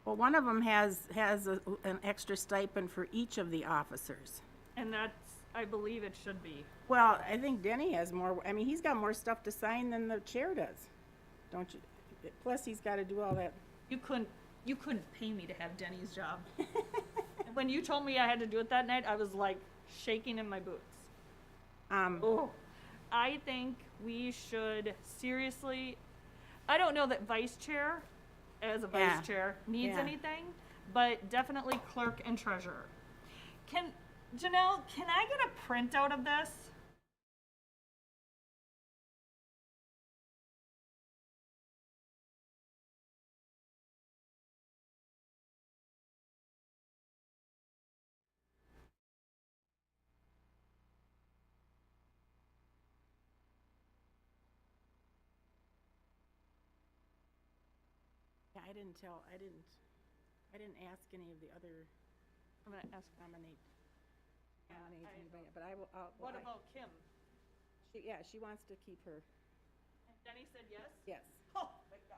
Well, one of them has an extra stipend for each of the officers. And that's, I believe it should be. Well, I think Denny has more, I mean, he's got more stuff to sign than the chair does, don't you? Plus, he's gotta do all that. You couldn't pay me to have Denny's job. When you told me I had to do it that night, I was like shaking in my boots. Oh, I think we should seriously, I don't know that vice chair, as a Yeah. vice chair, needs Yeah. anything, but definitely clerk and treasurer. Janelle, can I get a printout of this? Yeah, I didn't ask any of the other I'm gonna ask. nominate I- anybody, but I will, What about Kim? she wants to keep her, And Denny said yes? yes. Oh, thank God.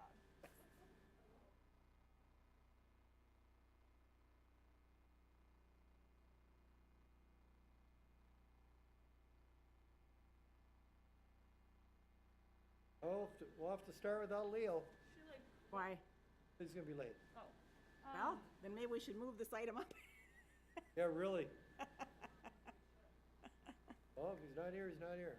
Oh, we'll have to start without Leo. She like, Why? He's gonna be late. oh. Well, then maybe we should move this item up. Yeah, really. Oh, if he's not here, he's not here.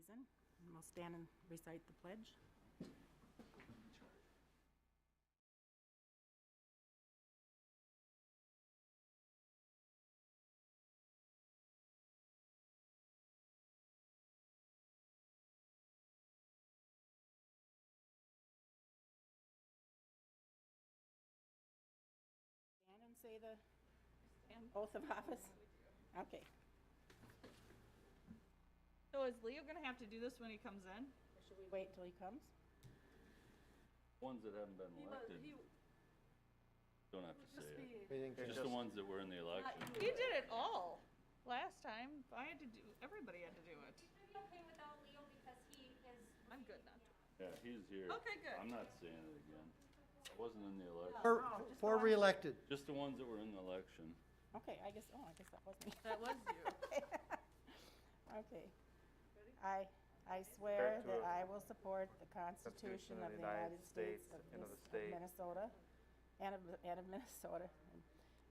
reason. And we'll stand and recite the pledge. Stand and say the oath of office. Okay. So is Leo gonna have to do this when he comes in? Or should we wait till he comes? Ones that haven't been elected don't have to say it. Just the ones that were in the election. He did it all last time. I had to do, everybody had to do it. Should be okay without Leo because he is. I'm good not to. Yeah, he's here. Okay, good. I'm not saying it again. I wasn't in the election. For reelected. Just the ones that were in the election. Okay, I guess that was me. That was you. Okay. I swear that I will support the Constitution of the United States of Minnesota and of Minnesota,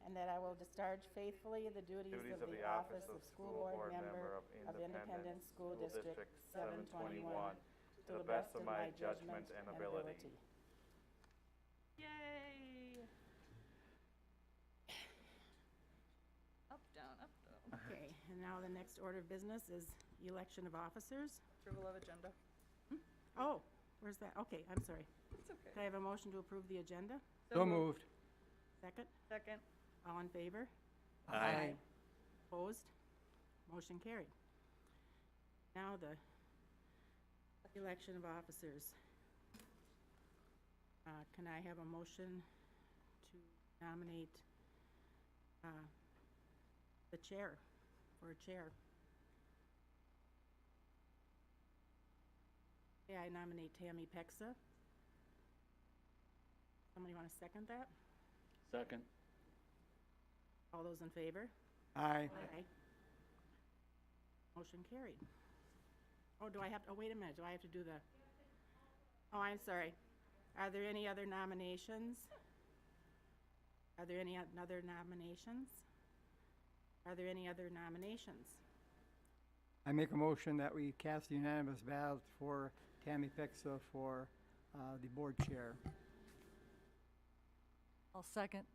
and that I will discharge faithfully the duties of the office of School Board Member of Independent School District 721 to the best of my judgment and ability. Yay! Up, down, up, down. Okay, and now the next order of business is election of officers. Approval of agenda. Oh, where's that? Okay, I'm sorry. It's okay. Can I have a motion to approve the agenda? So moved. Second? Second. All in favor? Aye. Opposed? Motion carried. Now the election of officers. Can I have a motion to nominate the chair, for a chair? Okay, I nominate Tammy Pexa. Somebody want to second that? Second. All those in favor? Aye. Aye. Motion carried. Oh, do I have, oh, wait a minute, do I have to do the, oh, I'm sorry. Are there any other nominations? Are there any other nominations? Are there any other nominations? I make a motion that we cast a unanimous ballot for Tammy Pexa for the board chair. I'll second.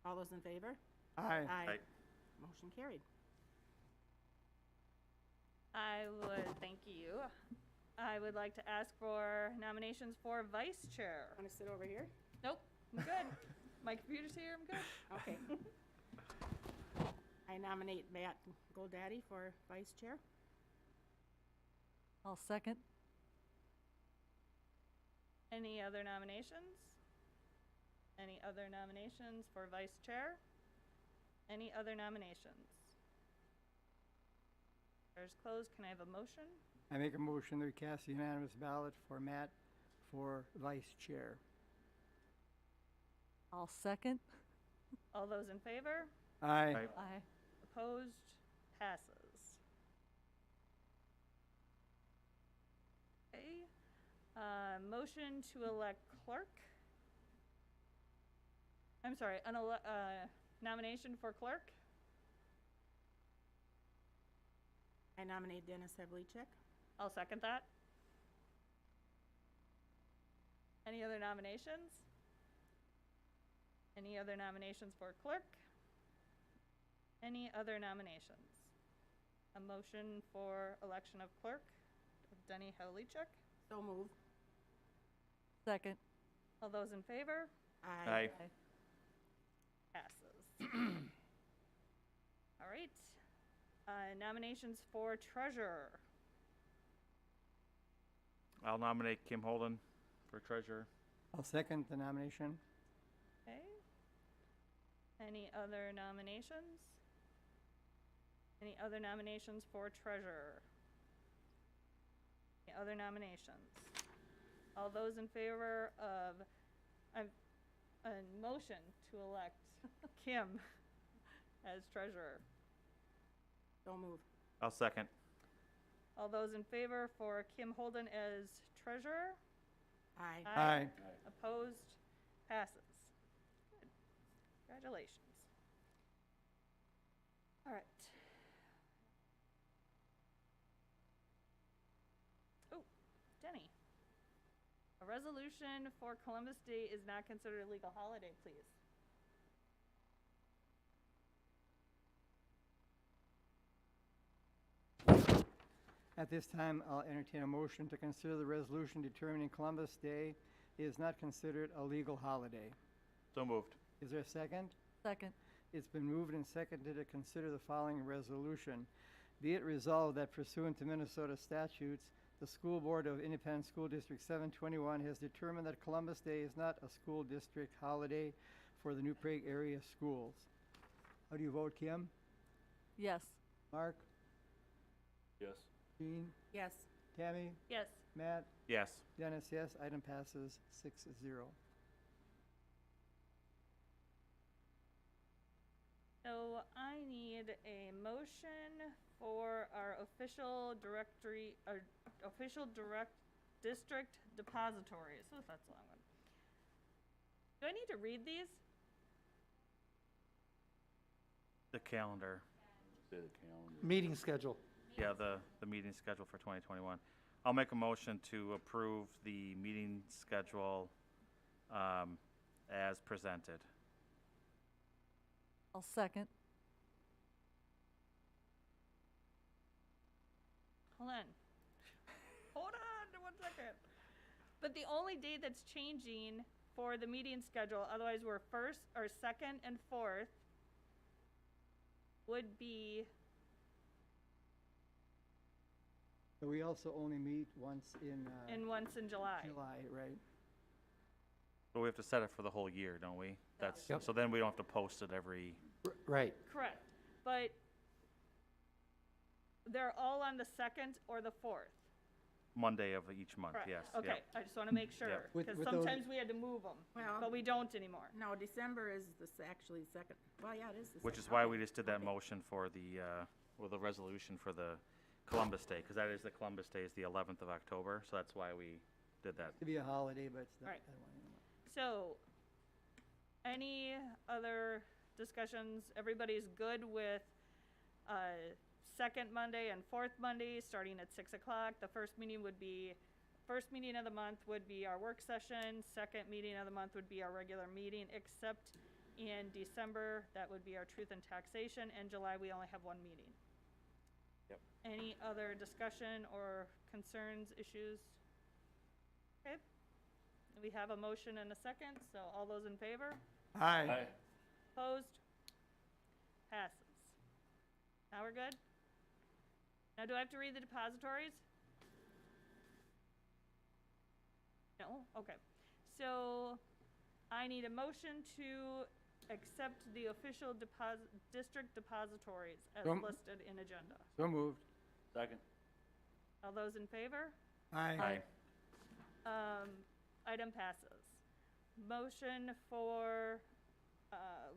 All those in favor? Aye. Aye. Motion carried. I would, thank you. I would like to ask for nominations for vice chair. Want to sit over here? Nope, I'm good. My computer's here, I'm good. Okay. I nominate Matt Goldaddy for vice chair. I'll second. Any other nominations? Any other nominations for vice chair? Any other nominations? Chair's closed. Can I have a motion? I make a motion that we cast a unanimous ballot for Matt for vice chair. I'll second. All those in favor? Aye. Aye. Opposed? Passes. Okay. Motion to elect clerk. I'm sorry, nomination for clerk. I nominate Dennis Havlicek. I'll second that. Any other nominations? Any other nominations for clerk? Any other nominations? A motion for election of clerk, Denny Havlicek. So moved. Second. All those in favor? Aye. Aye. Passes. All right. Nominations for treasurer. I'll nominate Kim Holden for treasurer. I'll second the nomination. Okay. Any other nominations? Any other nominations for treasurer? Any other nominations? All those in favor of a motion to elect Kim as treasurer? So moved. I'll second. All those in favor for Kim Holden as treasurer? Aye. Aye. Opposed? Passes. Good. Congratulations. All right. resolution for Columbus Day is not considered a legal holiday, please. At this time, I'll entertain a motion to consider the resolution determining Columbus Day is not considered a legal holiday. So moved. Is there a second? Second. It's been moved and seconded to consider the following resolution. Be it resolved that pursuant to Minnesota statutes, the School Board of Independent School District 721 has determined that Columbus Day is not a school district holiday for the New Prague area schools. How do you vote, Kim? Yes. Mark? Yes. Jean? Yes. Tammy? Yes. Matt? Yes. Dennis, yes. Item passes 6-0. So I need a motion for our official directory, district depositories. Oh, that's a long one. Do I need to read these? The calendar. Say the calendar. Meeting schedule. Yeah, the meeting schedule for 2021. I'll make a motion to approve the meeting schedule as presented. I'll second. Hold on. Hold on 1 second. But the only day that's changing for the meeting schedule, otherwise we're first or second and fourth, would be, But we also only meet once in and once in July. July, right? But we have to set it for the whole year, don't we? That's, Yep. so then we don't have to post it every, Right. Correct. But they're all on the second or the fourth. Monday of each month, Correct. yes. Okay, yep. I just want to make sure, Yep. With- because with those- sometimes we had to move them, Well, but we don't anymore. no, December is actually second. Well, yeah, it is the second. Which is why we Okay. just did that Okay. motion for the resolution for the Columbus Day, because that is the Columbus Day is the 11th of October, so that's why we did that. To be a holiday, but it's not. Right. I don't want anymore. So, any other discussions? Everybody's good with second Monday and fourth Monday, starting at 6 o'clock. The first meeting of the month would be our work session. Second meeting of the month would be our regular meeting, except in December, that would be our truth and taxation. And July, we only have one meeting. Yep. Any other discussion or concerns, issues? Okay. We have a motion and a second, so all those in favor? Aye. Aye. Opposed? Passes. Now we're good? Now, do I have to read the depositories? No? Okay. So, I need a motion to accept the official district depositories as So- listed in agenda. So moved. Second. All those in favor? Aye. Item passes. Motion for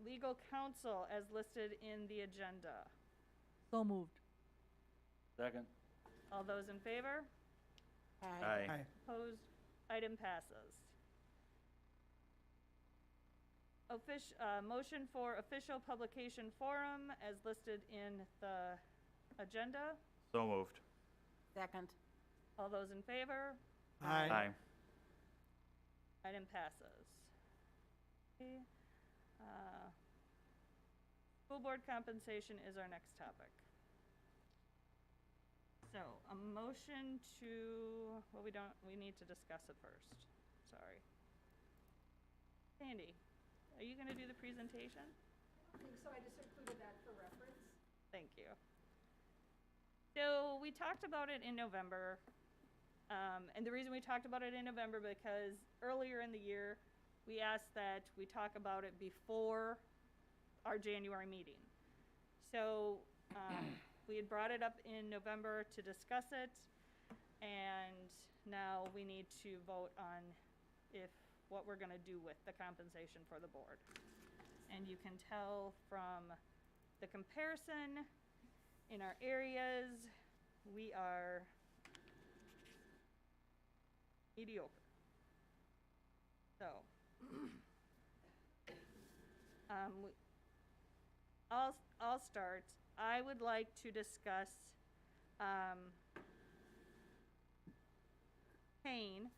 legal counsel as listed in the agenda. So moved. Second. All those in favor? Aye. Aye. Opposed? Item passes. Motion for official publication forum as listed in the agenda. So moved. Second. All those in favor? Aye. Item passes. Okay. School board compensation is our next topic. So, a motion to, well, we need to discuss it first. Sorry. Sandy, are you gonna do the presentation? I think so, I just included that for reference. Thank you. So we talked about it in November, and the reason we talked about it in November because earlier in the year, we asked that we talk about it before our January meeting. So we had brought it up in November to discuss it, and now we need to vote on what we're gonna do with the compensation for the board. And you can tell from the comparison in our areas, we are mediocre. So, I'll start. I would like to discuss, paying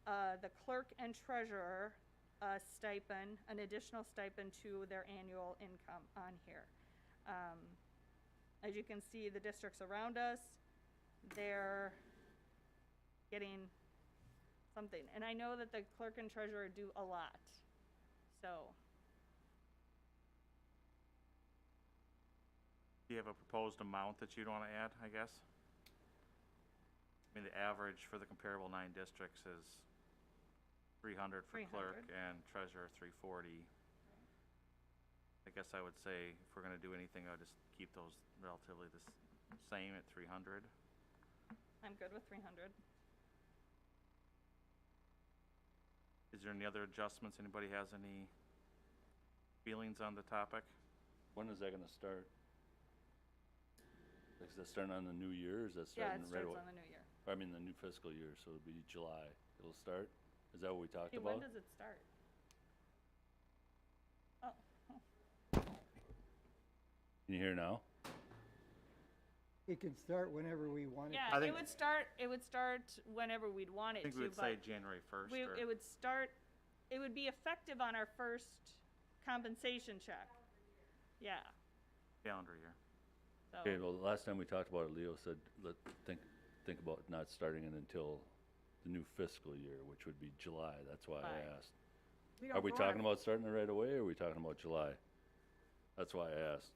the clerk and treasurer a stipend, an additional stipend to their annual income on here. As you can see, the districts around us, they're getting something. And I know that the clerk and treasurer do a lot, so. Do you have a proposed amount that you'd want to add, I guess? I mean, the average for the comparable 9 districts is 300 for clerk 300. and treasurer 340. I guess I would say if we're gonna do anything, I would just keep those relatively the same at 300. I'm good with 300. Is there any other adjustments? Anybody has any feelings on the topic? When is that gonna start? Like, is that starting on the new year, or is that Yeah, starting it right starts away? on the new year. I mean, the new fiscal year, so it'll be July. It'll start? Is that what we talked Hey, when about? does it start? Oh, Can you hear now? It can start whenever we want it. yeah, I it think- would start whenever we'd want I it think to, we would say but January 1st we, or it would start, it would be effective on our first compensation check. Yeah, calendar year. so. Okay, well, the last time we talked about it, Leo said, think about not starting it until the new fiscal year, which would be July. That's why July. I asked. We Are don't we go talking on- about starting it right away, or are we talking about July? That's why I asked.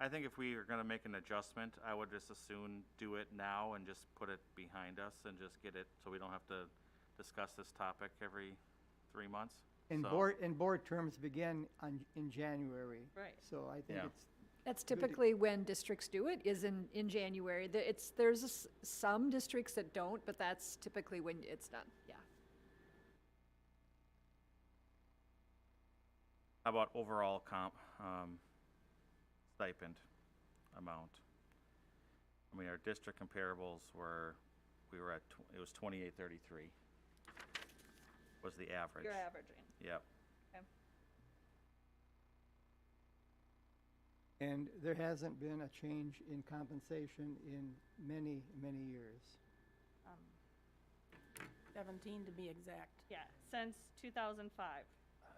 I think if we are gonna make an adjustment, I would just as soon do it now and just put it behind us and just get it, so we don't have to discuss this topic every 3 months. And So- board terms begin in January. Right. So I think Yeah. it's, That's Good. typically when districts do it, is in January. There's some districts that don't, but that's typically when it's done, yeah. How about overall comp, stipend amount? I mean, our district comparables were, it was 2833 was the average. You're averaging. Yep. Okay. and there hasn't been a change in compensation in many, many years. 17 to be exact. Yeah, since 2005.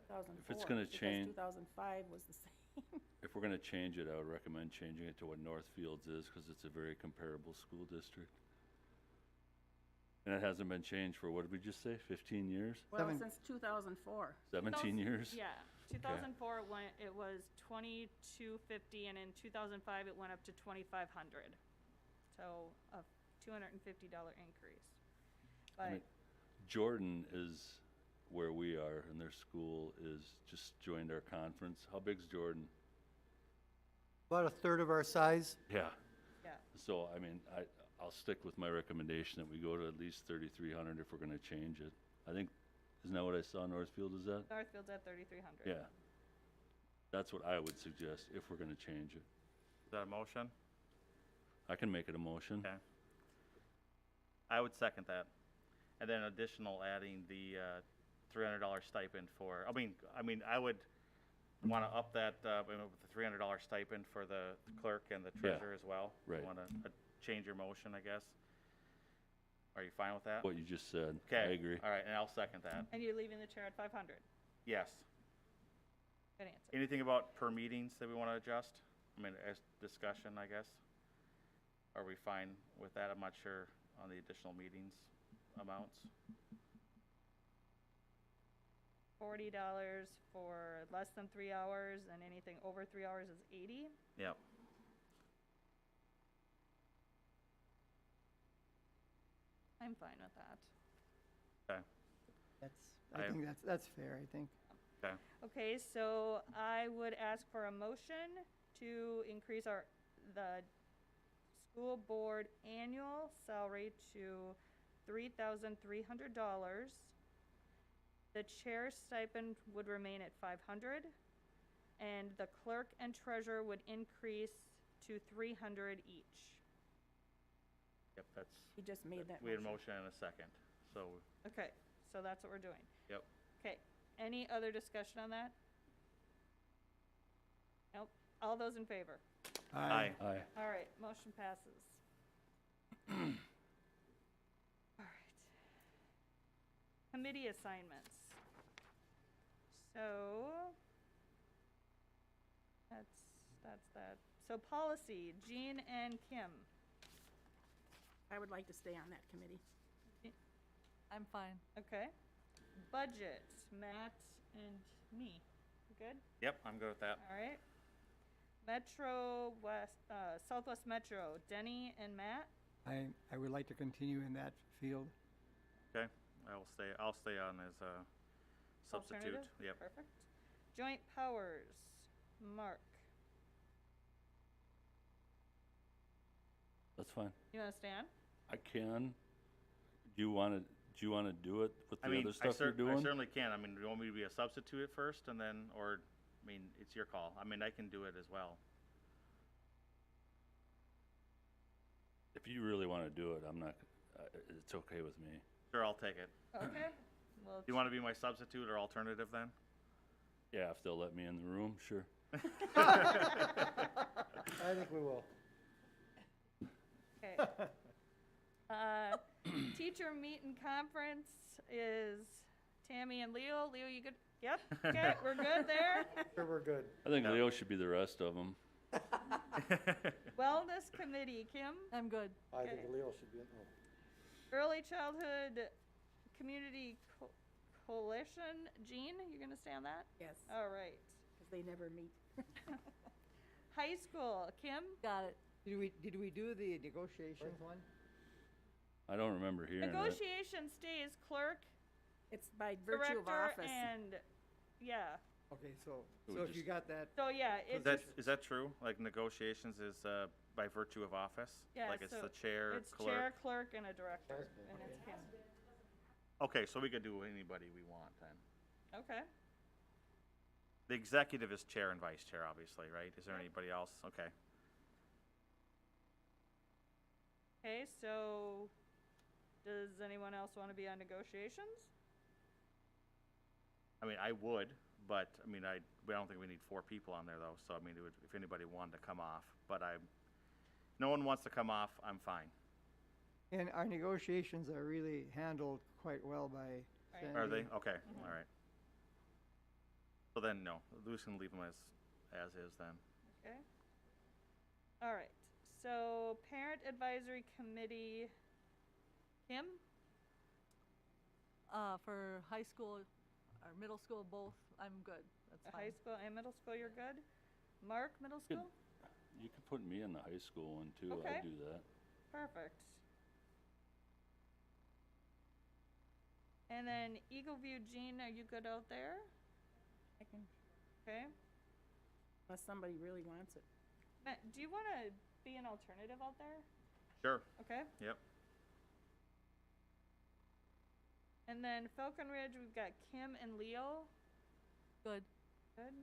2004. gonna because change- 2005 was the same. If we're gonna change it, I would recommend changing it to what Northfields is, because it's a very comparable school district. And it hasn't been changed for, what did we just say, 15 years? Well, Seven- since 2004. 17 years? Yeah, 2004 it was 2250, and in 2005 it went up to 2500. So a $250 increase. I But mean, Jordan is where we are, and their school is just joined our conference. How big's Jordan? About a third of our size. Yeah. yeah, So, I mean, I'll stick with my recommendation that we go to at least 3,300 if we're gonna change it. I think, isn't that what I saw Northfield is at? Northfield's at 3300. Yeah. That's what I would suggest if we're gonna change it. Is that a motion? I can make it a motion. Okay. I would second that. And then additional adding the $300 stipend for, I mean, I would want to up that, with the $300 stipend for the clerk and the Yeah. treasurer as well. Right. Want to change your motion, I guess? Are you fine with that? What you just said. Okay. I agree. All right, and I'll second that. And you're leaving the chair at 500. Yes. Good answer. Anything about per meetings that we want to adjust? I mean, as discussion, I guess? Are we fine with that? I'm not sure on the additional meetings amounts. $40 for less than 3 hours, and anything over 3 hours is 80. Yep. I'm fine with that. Okay. I think that's fair, I think. Okay. Okay, so I would ask for a motion to increase the school board annual salary to $3,300. The chair stipend would remain at 500, and the clerk and treasurer would increase to 300 each. Yep, that's, He just made that we had a motion. motion and a second, so, Okay, so that's what we're doing. yep. Okay, any other discussion on that? Nope, all those in favor? Aye. Aye. All right, motion passes. All right. committee assignments. So, that's that. So policy, Jean and Kim. I would like to stay on that committee. I'm fine. Okay. Budget, Matt and me. Good? Yep, I'm good with that. All right. Metro West, Southwest Metro, Denny and Matt. I would like to continue in that field. Okay, I'll stay on as a substitute. Alternative? Yep. Perfect. Joint Powers, Mark. That's fine. You want to stay on? I can. Do you want to do it with the I mean, other stuff you're I doing? certainly can. I mean, do you want me to be a substitute at first and then, or, I mean, it's your call. I mean, I can do it as well. If you really want to do it, I'm not, it's okay with me. Sure, I'll take it. Okay. Well, Do you want to be my substitute or alternative then? Yeah, if they'll let me in the room, sure. I think we will. okay. Teacher meet and conference is Tammy and Leo. Leo, you good? Yep. Okay, we're good there. Sure, we're good. I think Leo should be the rest of them. Wellness committee, Kim. I'm good. I think Okay. Leo should be in. Early childhood community coalition, Jean, you gonna stay on that? Yes, All right. because they never meet. High school, Kim. Got it. Did we do the negotiations one? I don't remember hearing it. Negotiation stays clerk, It's by virtue of director, office. and yeah. Okay, so We if you just- got that, So yeah, it's just, Is that true? Like negotiations is by virtue of office? Yeah, Like it's so the chair, it's clerk? chair, clerk, and a director, and it's Kim. Okay, so we could do anybody we want then. Okay. The executive is chair and vice chair, obviously, right? Is there anybody else? Okay. Okay, so does anyone else want to be on negotiations? I mean, I would, but I mean, I don't think we need 4 people on there though. So I mean, it would, if anybody wanted to come off, but no one wants to come off, I'm fine. and our negotiations are really handled quite well by Right. Sandy. Are they? Okay, all right. So then, no, we can leave them as is then. Okay. All right, so parent advisory committee, Kim? For high school or middle school, both, I'm good. That's The fine. high school and middle school, you're good? Mark, middle Good. school? You could put me in the high school one too. Okay. I'd do that. Perfect. And then Eagle View, Jean, are you good out there? I can, Okay. unless somebody really wants it. Matt, do you want to be an alternative out there? Sure. Okay. Yep. And then Falcon Ridge, we've got Kim and Leo. Good. Good.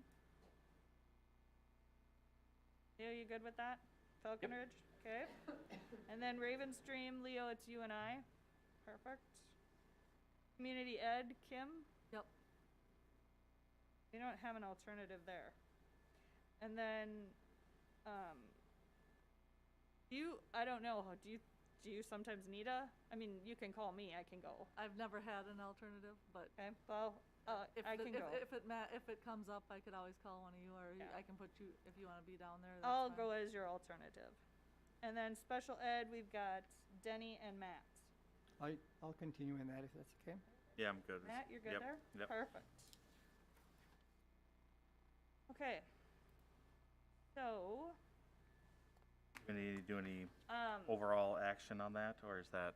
Leo, you good with that? Falcon Ridge? Okay. And then Raven Stream, Leo, it's you and I. Perfect. Community Ed, Kim? Yep. We don't have an alternative there. And then, I don't know, do you sometimes need I mean, you can call me, I can go. I've never had an alternative, but Okay, well, I can go. if it comes up, I could always call one of you, or Yeah. I can put you, if you wanna be down there, that's I'll fine. go as your alternative. And then special ed, we've got Denny and Matt. I'll continue in that if that's okay. Yeah, I'm good. Matt, you're good Yep, there? yep. Perfect. Okay. So, We need to do any um, overall action on that, or is that?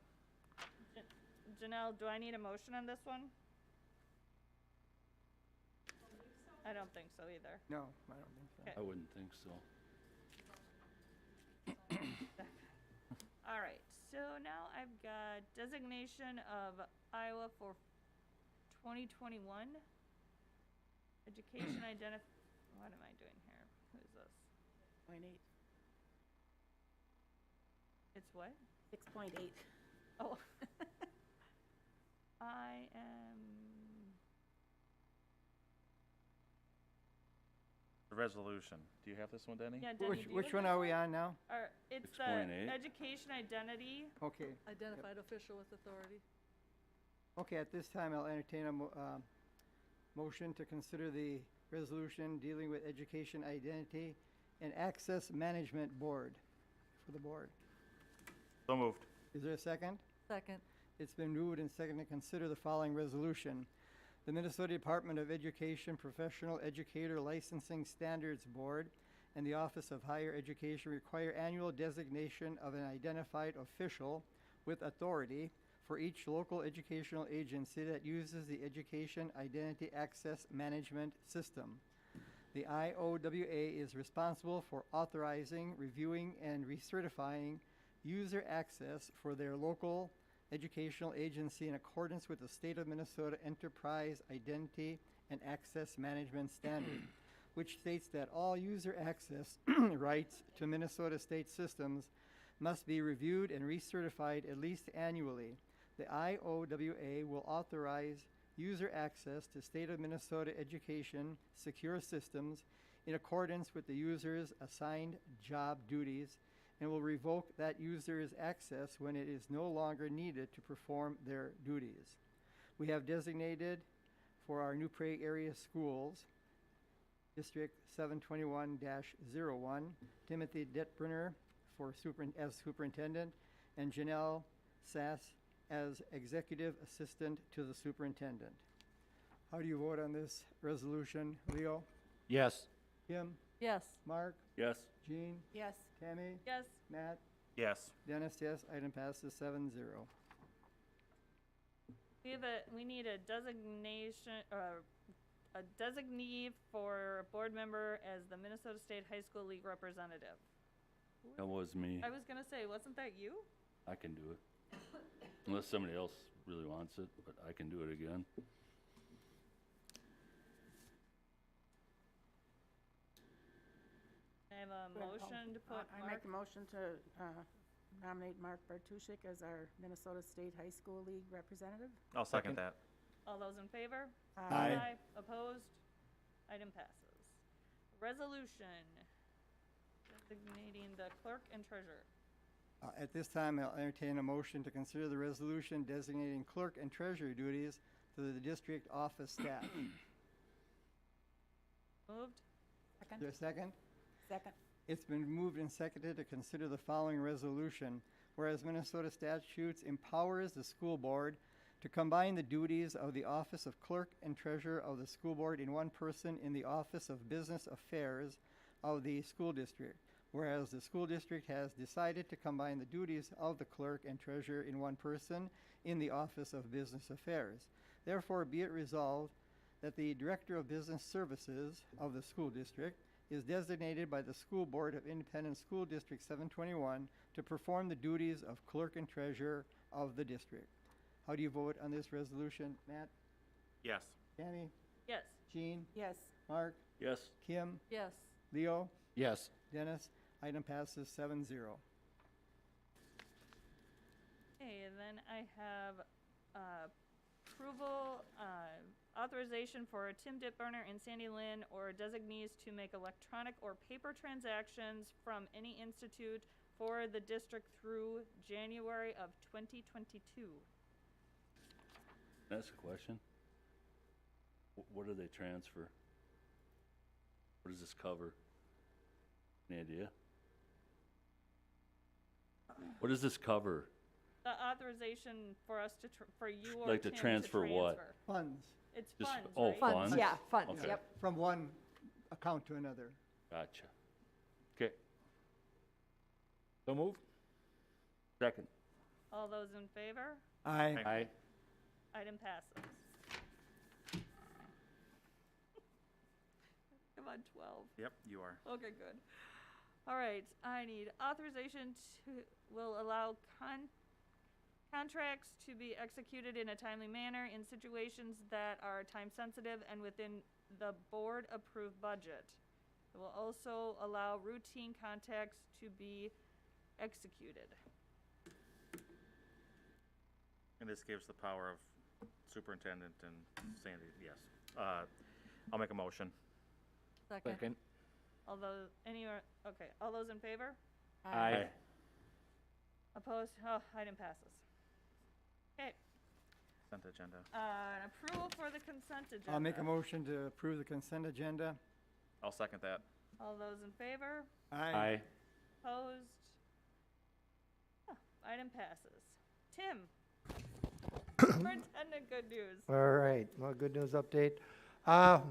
Janelle, do I need a motion on this one? I don't think so either. No, I don't think so. Okay. I wouldn't think so. All right, so now I've got designation of Iowa for 2021. Education what am I doing here? Who's this? 6.8. It's what? 6.8. Oh. I am, The resolution. Do you have this one, Denny? yeah, Denny, do you Which have one this are we on now? It's the 6.8. education identity. Okay, Identified official with authority. Okay, at this time, I'll entertain a motion to consider the resolution dealing with education identity and access management board for the board. So moved. Is there a second? Second. It's been moved and seconded to consider the following resolution. The Minnesota Department of Education Professional Educator Licensing Standards Board and the Office of Higher Education require annual designation of an identified official with authority for each local educational agency that uses the Education Identity Access Management System. The IOWA is responsible for authorizing, reviewing, and recertifying user access for their local educational agency in accordance with the State of Minnesota Enterprise Identity and Access Management Standard, which states that all user access rights to Minnesota state systems must be reviewed and recertified at least annually. The IOWA will authorize user access to State of Minnesota education secure systems in accordance with the user's assigned job duties and will revoke that user's access when it is no longer needed to perform their duties. We have designated for our New Prague area schools, District 721-01, Timothy Detbrenner as superintendent, and Janelle Sass as executive assistant to the superintendent. How do you vote on this resolution? Leo? Yes. Kim? Yes. Mark? Yes. Jean? Yes. Tammy? Yes. Matt? Yes. Dennis, yes. Item passes 7-0. We need a designation, a designee for a board member as the Minnesota State High School League representative. That was me. I was gonna say, wasn't that you? I can do it. Unless somebody else really wants it, but I can do it again. I have a motion to put I Mark. make a motion to nominate Mark Bartuszczyk as our Minnesota State High School League representative. I'll second that. All those in favor? Aye. Opposed? Item passes. Resolution designating the clerk and treasurer. At this time, I'll entertain a motion to consider the resolution designating clerk and treasurer duties to the district office staff. Moved? Is there a second? Second. It's been moved and seconded to consider the following resolution. Whereas Minnesota statutes empowers the school board to combine the duties of the office of clerk and treasurer of the school board in one person in the office of business affairs of the school district. Whereas the school district has decided to combine the duties of the clerk and treasurer in one person in the office of business affairs. Therefore, be it resolved that the director of business services of the school district is designated by the school board of Independent School District 721 to perform the duties of clerk and treasurer of the district. How do you vote on this resolution, Matt? Yes. Tammy? Yes. Jean? Yes. Mark? Yes. Kim? Yes. Leo? Yes. Dennis? Item passes 7-0. Okay, and then I have approval, authorization for Tim Ditburner and Sandy Lynn or designees to make electronic or paper transactions from any institute for the district through January of 2022. That's a question. What do they transfer? What does this cover? Any idea? What does this cover? The authorization for us to, for you or Like to Tim transfer what? Funds It's Just- funds, oh, right? Funds? Yeah, funds, Okay. yep. from one account to another. Gotcha. Okay. So moved. Second. All those in favor? Aye. Aye. Item passes. I'm on 12. Yep, you are. Okay, good. All right, I need authorization will allow contracts to be executed in a timely manner in situations that are time-sensitive and within the board-approved budget. It will also allow routine contacts to be executed. And this gives the power of superintendent and Sandy, yes. I'll make a motion. Second. Second. Although, okay, all those in favor? agenda. An approval for the consent agenda. I'll make a motion to approve the consent agenda. I'll second that. All those in favor? Aye. Opposed? Ah, item passes. Tim? Superintendent, good news. All right, well, good news update.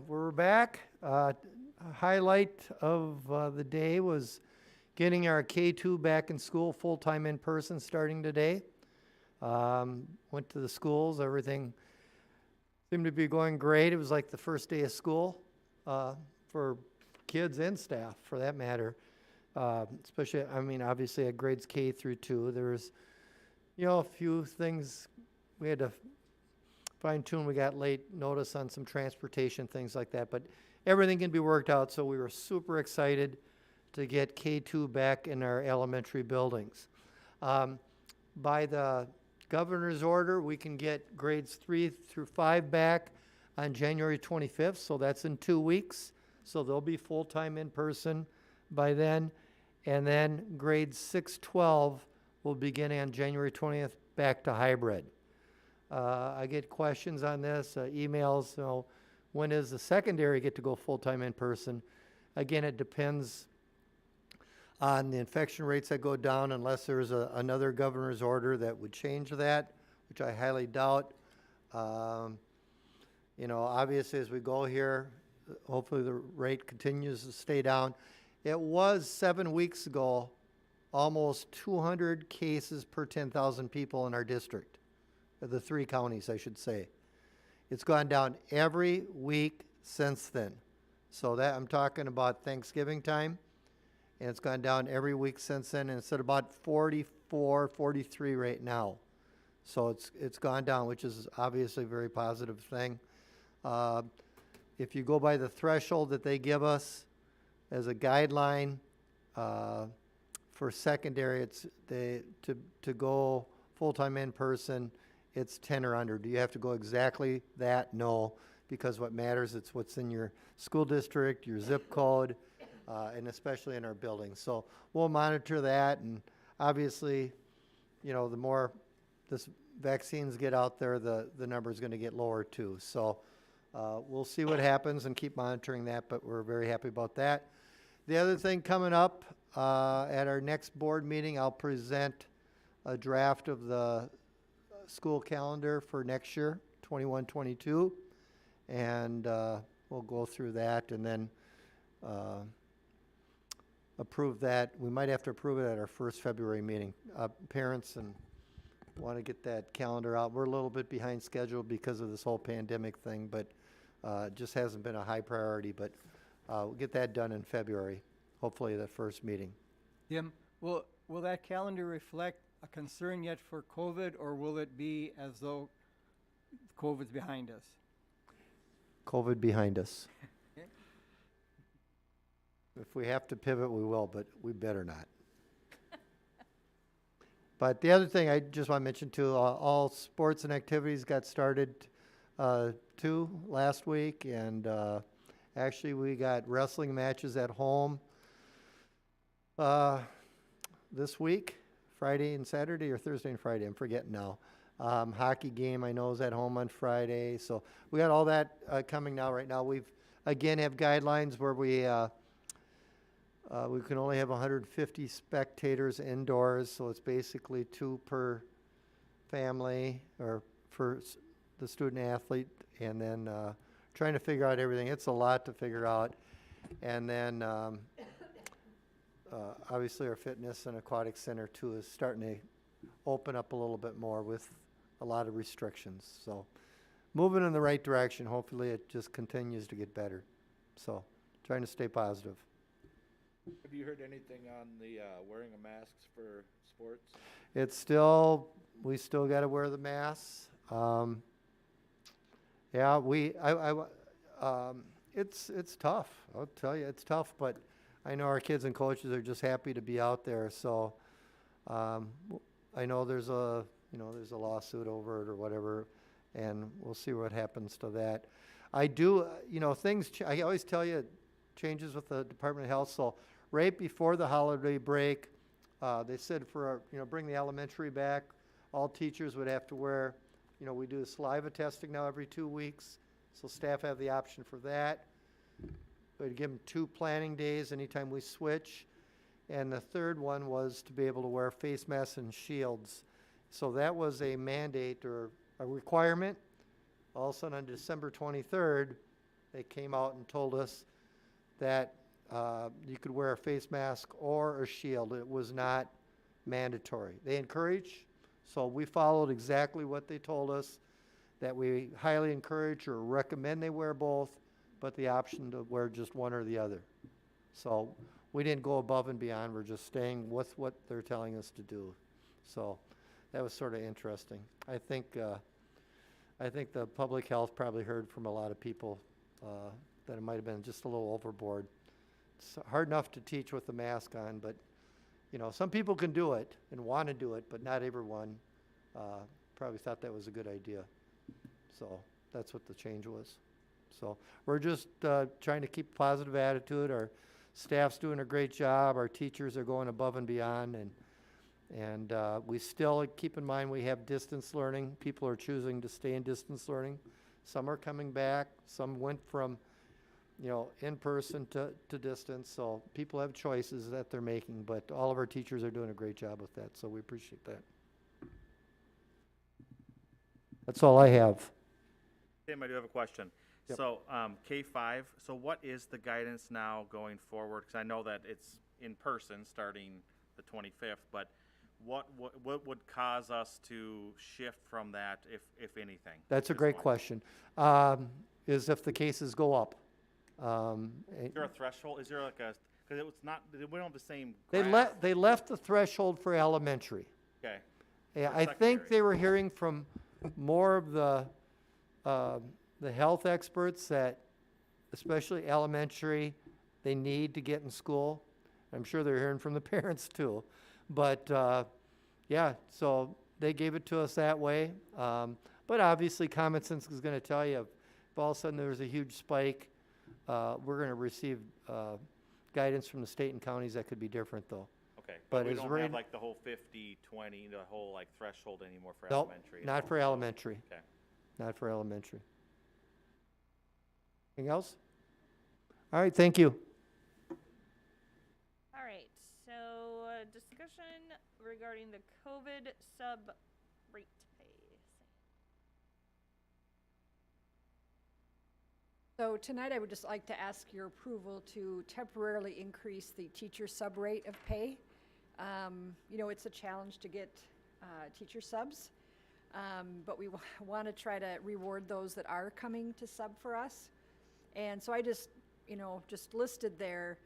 We're back. Highlight of the day was getting our K-2 back in school, full-time in person, starting today. Went to the schools, everything seemed to be going great. It was like the first day of school for kids and staff, for that matter. Especially, I mean, obviously at grades K through 2, there was, a few things we had to fine tune. We got late notice on some transportation, things like that, but everything can be worked out, so we were super excited to get K-2 back in our elementary buildings. By the governor's order, we can get grades 3 through 5 back on January 25th, so that's in 2 weeks. So they'll be full-time in person by then. And then grades 6-12 will begin on January 20th back to hybrid. I get questions on this, emails, when does the secondary get to go full-time in person? Again, it depends on the infection rates that go down unless there's another governor's order that would change that, which I highly doubt. Obviously as we go here, hopefully the rate continues to stay down. It was 7 weeks ago, almost 200 cases per 10,000 people in our district, the 3 counties, I should say. It's gone down every week since then. So that I'm talking about Thanksgiving time, and it's gone down every week since then, and it's at about 44, 43 right now. So it's gone down, which is obviously a very positive thing. If you go by the threshold that they give us as a guideline for secondary, it's to go full-time in person, it's 10 or under. Do you have to go exactly that? No, because what matters, it's what's in your school district, your zip code, and especially in our buildings. So we'll monitor that, and obviously, the more this vaccines get out there, the number is going to get lower too. So we'll see what happens and keep monitoring that, but we're very happy about that. The other thing coming up, at our next board meeting, I'll present a draft of the school calendar for next year, 21-22, and we'll go through that and then approve that. We might have to approve it at our first February meeting. Parents and want to get that calendar out. We're a little bit behind schedule because of this whole pandemic thing, but it just hasn't been a high priority, but we'll get that done in February, hopefully the first meeting. Tim, will that calendar reflect a concern yet for COVID, or will it be as though COVID's behind us? COVID behind us. If we have to pivot, we will, but we better not. But the other thing I just want to mention too, all sports and activities got started too last week, and actually we got wrestling matches at home this week, Friday and Saturday, or Thursday and Friday, I'm forgetting now. Hockey game I know is at home on Friday, so we got all that coming now. Right now we've again have guidelines where we can only have 150 spectators indoors, so it's basically 2 per family or for the student athlete, and then trying to figure out everything. It's a lot to figure out. And then obviously our fitness and aquatic center too is starting to open up a little bit more with a lot of restrictions. So moving in the right direction. Hopefully it just continues to get better. So trying to stay positive. Have you heard anything on the wearing of masks for sports? We still got to wear the masks. Yeah, it's tough. I'll tell you, it's tough, but I know our kids and coaches are just happy to be out there. So I know there's a lawsuit over it or whatever, and we'll see what happens to that. I do, I always tell you, changes with the Department of Health. So right before the holiday break, they said bring the elementary back, all teachers would have to wear You know, we do saliva testing now every 2 weeks, so staff have the option for that. We'd give them 2 planning days anytime we switch. And the third one was to be able to wear face masks and shields. So that was a mandate or a requirement. All of a sudden on December 23rd, they came out and told us that you could wear a face mask or a shield. It was not mandatory. They encourage, so we followed exactly what they told us, that we highly encourage or recommend they wear both, but the option to wear just one or the other. So we didn't go above and beyond. We're just staying with what they're telling us to do. So that was sort of interesting. I think the public health probably heard from a lot of people that it might have been just a little overboard. It's hard enough to teach with the mask on, but you know, some people can do it and want to do it, but not everyone probably thought that was a good idea. So that's what the change was. So we're just trying to keep a positive attitude. Our staff's doing a great job. Our teachers are going above and beyond, and we still keep in mind we have distance learning. People are choosing to stay in distance learning. Some are coming back. Some went from, you know, in person to distance. So people have choices that they're making, but all of our teachers are doing a great job with that. So we appreciate that. That's all I have. Tim, I do have a question. Yep. So, K-5, so what is the guidance now going forward? Because I know that it's in person starting the 25th, but what would cause us to shift from that, if anything? That's a at this great point? question. Is if the cases go up. Is there a threshold? Is there like a, because it's not, we don't have the same They graph. they left the threshold for elementary. Okay, Yeah, For I think secondary. they were hearing from more of the health experts that, especially elementary, they need to get in school. I'm sure they're hearing from the parents too. But, yeah, so they gave it to us that way. But obviously, common sense is going to tell you if all of a sudden there's a huge spike, we're going to receive guidance from the state and counties that could be different though. okay. But But we it's don't right- have like the whole 50, 20, the whole like threshold anymore for Nope, elementary. not for elementary. Okay. Not for elementary. Anything else? All right, thank you. All right, so discussion regarding the COVID sub rate pay. So tonight, I would just like to ask your approval to temporarily increase the teacher sub rate of pay. You know, it's a challenge to get teacher subs, but we want to try to reward those that are coming to sub for us. And so I just, you know, just listed there,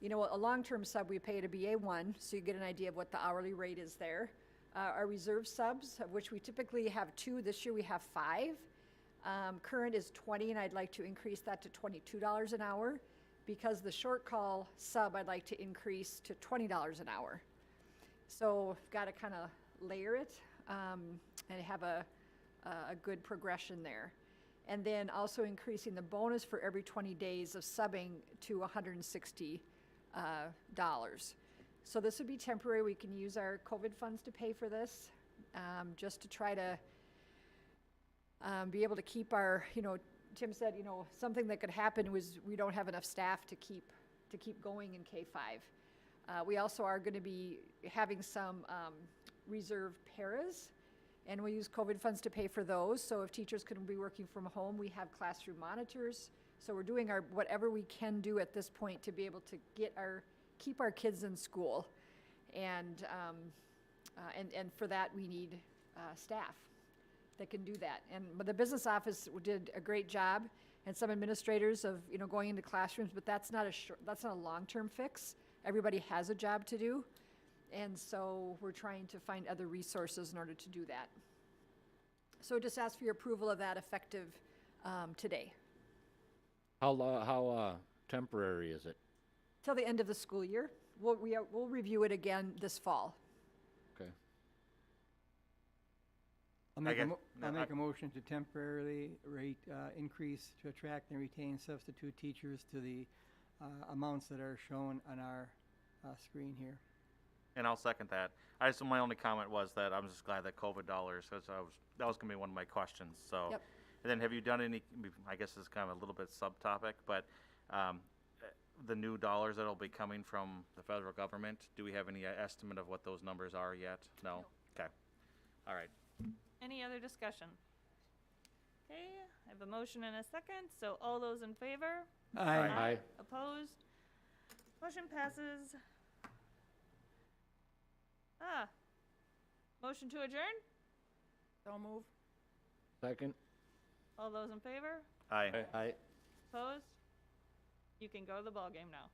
you know, a long-term sub we pay to BA1, so you get an idea of what the hourly rate is there. Our reserve subs, of which we typically have 2, this year we have 5. Current is 20, and I'd like to increase that to $22 an hour. Because the short call sub, I'd like to increase to $20 an hour. So I've got to kind of layer it and have a good progression there. And then also increasing the bonus for every 20 days of subbing to $160. So this would be temporary. We can use our COVID funds to pay for this, just to try to be able to keep our, you know, Tim said, you know, something that could happen was we don't have enough staff to keep going in K-5. We also are going to be having some reserve paras, and we use COVID funds to pay for those. So if teachers couldn't be working from home, we have classroom monitors. So we're doing our whatever we can do at this point to be able to keep our kids in school, and for that we need staff that can do that. But the business office did a great job, and some administrators of, you know, going into classrooms. But that's not a long-term fix. Everybody has a job to do, and so we're trying to find other resources in order to do that. So just ask for your approval of that effective today, How temporary is it? till the end of the school year. We'll review it again this fall. Okay. I'll make no, I'll make a motion to temporarily rate increase to attract and retain substitute teachers to the amounts that are shown on our screen here. And I'll second that. My only comment was that I'm just glad that COVID dollars, that was gonna be one of my questions, so. Yep. And then have you done any, I guess this is kind of a little bit subtopic, but, the new dollars that'll be coming from the federal government, do we have any estimate of what those numbers are yet? No? Okay. All right. Any other discussion? Okay, I have a motion and a second, so all those in favor? Aye. Opposed? Motion passes. Motion to adjourn? So move. Second? All those in favor? Aye. Aye. Opposed? You can go to the ballgame now.